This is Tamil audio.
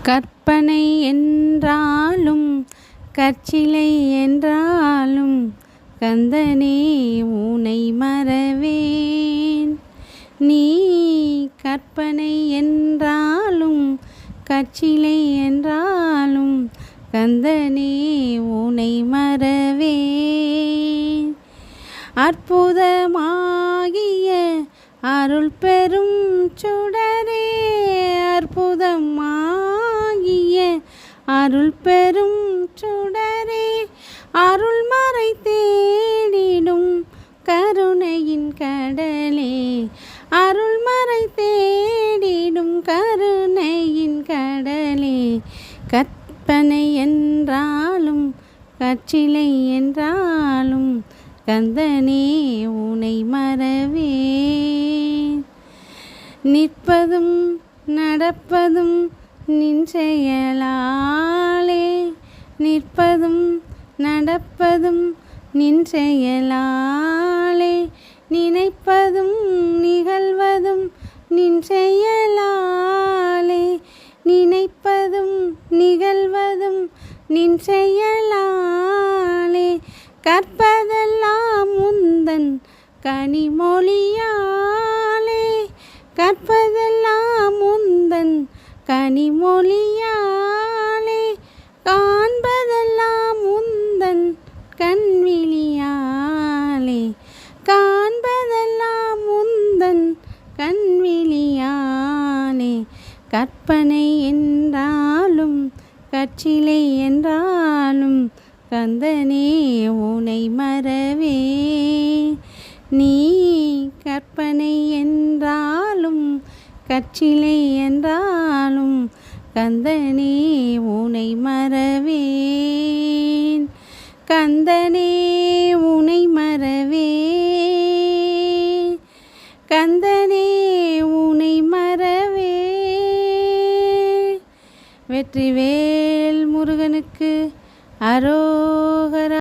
கற்பனை என்றாலும் கற்சிலை என்றாலும் கந்தனே உனை மறவேன். நீ கற்பனை என்றாலும் கற்சிலை என்றாலும் கந்தனே உனை மறவேன். அற்புதமாகிய அருள் பெரும் சுடரே, அற்புதமாகிய அருள் பெரும் சுடரே, அருள்மறை தேடிடும் கருணையின் கடலே, அருள்மறை தேடிடும் கருணையின் கடலே. கற்பனை என்றாலும் கற்சிலை என்றாலும் கந்தனே உனை மறவேன். நிற்பதும் நடப்பதும் நின் செயலாலே, நிற்பதும் நடப்பதும் நின் செயலாலே, நினைப்பதும் நிகழ்வதும் நின் செயலாலே, நினைப்பதும் நிகழ்வதும் நின் செயலாலே. கற்பதெல்லாம் உந்தன் கனிமொழியாலே, கற்பதெல்லாம் உந்தன் கனிமொழியாலே, காண்பதெல்லாம் உந்தன் கண்விழியாலே, காண்பதெல்லாம் உந்தன் கண்விழியாலே. கற்பனை என்றாலும் கற்சிலை என்றாலும் கந்தனே உனை மறவேன். நீ கற்பனை என்றாலும் கற்சிலை என்றாலும் கந்தனே உனை மறவேன். கந்தனே உனை மறவேன். கந்தனே உனை மறவேன். வெற்றிவேல் முருகனுக்கு அரோகரா.